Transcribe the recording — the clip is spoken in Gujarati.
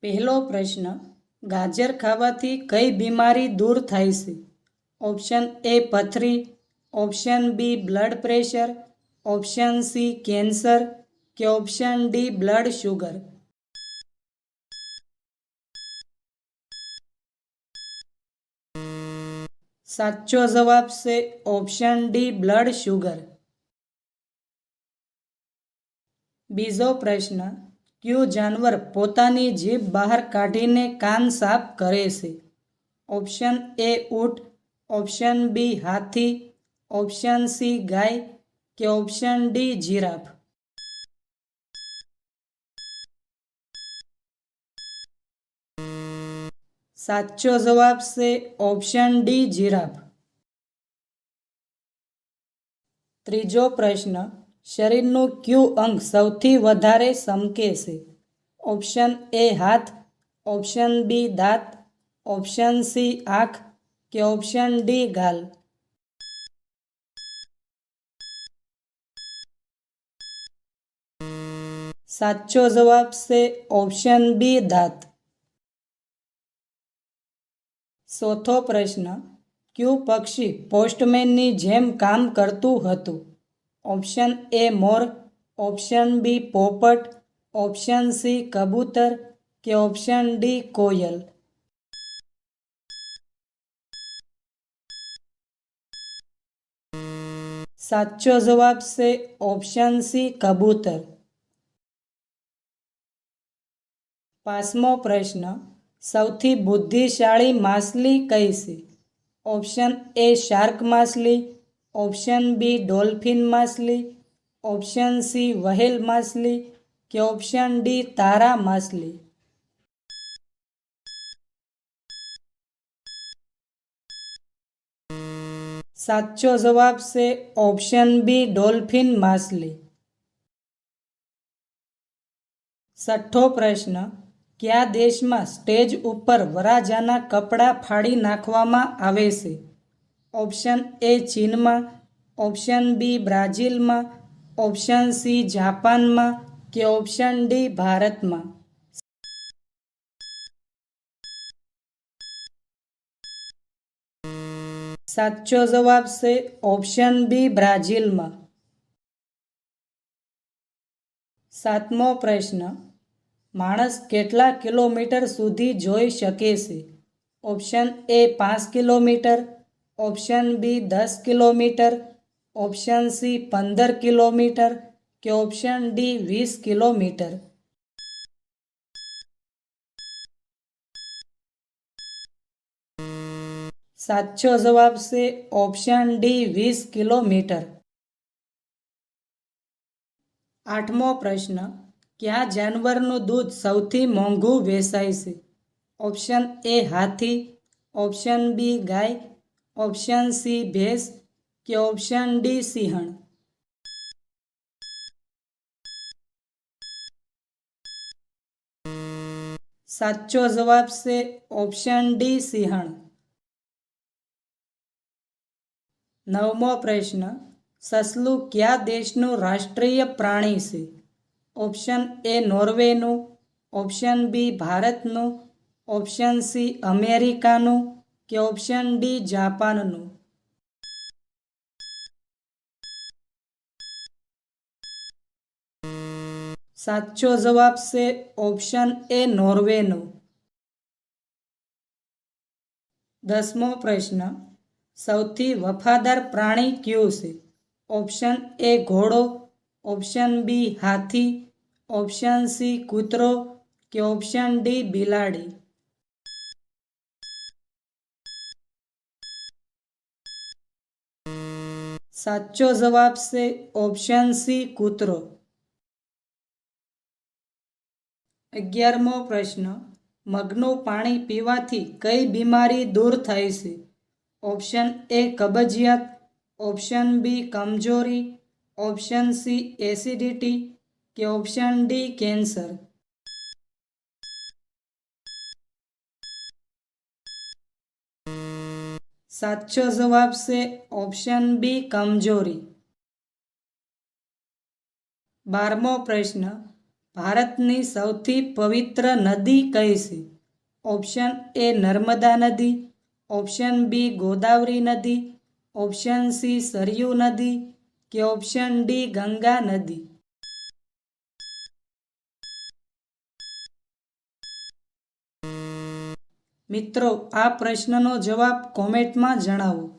પહેલો પ્રશ્ન, ગાજર ખાવાથી કઈ બીમારી દૂર થાય છે? ઓપ્શન એ પથરી, option B blood pressure, option C cancer કે ઓપ્શન ડી બ્લડ શુગર. સાચો જવાબ છે ઓપ્શન ડી બ્લડ શુગર. બીજો પ્રશ્ન, કયું જાનવર પોતાની જીભ બહાર કાઢીને કાન સાફ કરે છે? ઓપ્શન એ ઊંટ, ઓપ્શન બી હાથી, ઓપ્શન સી ગાય કે ઓપ્શન ડી જીરાફ. સાચો જવાબ છે ઓપ્શન ડી જીરાફ. ત્રીજો પ્રશ્ન, શરીરનું કયું અંગ સૌથી વધારે ચમકે છે? ઓપ્શન એ હાથ, ઓપ્શન બી દાંત, ઓપ્શન સી આંખ કે ઓપ્શન ડી ગાલ. સાચો જવાબ છે ઓપ્શન બી દાંત. ચોથો પ્રશ્ન, કયું પક્ષી પોસ્ટમેનની જેમ કામ કરતું હતું? Option A more, option B પોપટ, ઓપ્શન સી કબૂતર કે ઓપ્શન ડી કોયલ. સાચો જવાબ છે ઓપ્શન સી કબૂતર. પાંચમો પ્રશ્ન, સૌથી બુદ્ધિશાળી માછલી કઈ છે? ઓપ્શન એ શાર્ક માછલી, ઓપ્શન બી ડોલ્ફિન માછલી, ઓપ્શન સી વ્હેલ માછલી કે ઓપ્શન ડી તારા માછલી. સાચો જવાબ છે ઓપ્શન બી ડોલ્ફિન માછલી. છઠ્ઠો પ્રશ્ન, કયા દેશમાં સ્ટેજ ઉપર વરરાજાના કપડાં ફાડી નાખવામાં આવે છે? ઓપ્શન એ ચીનમાં, ઓપ્શન બી બ્રાઝિલમાં, ઓપ્શન સી જાપાનમાં કે ઓપ્શન ડી ભારતમાં. સાચો જવાબ છે ઓપ્શન બી બ્રાઝિલમાં. સાતમો પ્રશ્ન, માણસ કેટલા કિલોમીટર સુધી જોઈ શકે છે? Option A 5 kilometre, option B 10 kilometre, option C 15 kilometre કે ઓપ્શન ડી 20 કિલોમીટર. સાચો જવાબ છે ઓપ્શન ડી 20 કિલોમીટર. આઠમો પ્રશ્ન, કયા જાનવરનું દૂધ સૌથી મોંઘું વેચાય છે? ઓપ્શન એ હાથી, ઓપ્શન બી ગાય, ઓપ્શન સી ભેંસ કે ઓપ્શન ડી સિંહણ. સાચો જવાબ છે ઓપ્શન ડી સિંહણ. નવમો પ્રશ્ન, સસલું કયા દેશનું રાષ્ટ્રીય પ્રાણી છે? ઓપ્શન એ નોર્વેનું, ઓપ્શન બી ભારતનું, ઓપ્શન સી અમેરિકાનું કે ઓપ્શન ડી જાપાનનું. સાચો જવાબ છે ઓપ્શન એ નોર્વેનું. દસમો પ્રશ્ન, સૌથી વફાદાર પ્રાણી કયું છે? ઓપ્શન એ ઘોડો, ઓપ્શન બી હાથી, ઓપ્શન સી કૂતરો કે ઓપ્શન ડી બિલાડી. સાચો જવાબ છે ઓપ્શન સી કૂતરો. 11મો પ્રશ્ન, મગનું પાણી પીવાથી કઈ બીમારી દૂર થાય છે? ઓપ્શન એ કબજિયાત, ઓપ્શન બી કમજોરી, ઓપ્શન સી એસિડિટી કે ઓપ્શન ડી કેન્સર. સાચો જવાબ છે ઓપ્શન બી કમજોરી. 12મો પ્રશ્ન, ભારતની સૌથી પવિત્ર નદી કઈ છે? ઓપ્શન એ નર્મદા નદી, ઓપ્શન બી ગોદાવરી નદી, ઓપ્શન સી સરયુ નદી કે ઓપ્શન ડી ગંગા નદી? મિત્રો, આ પ્રશ્નનો જવાબ કોમેન્ટમાં જણાવો.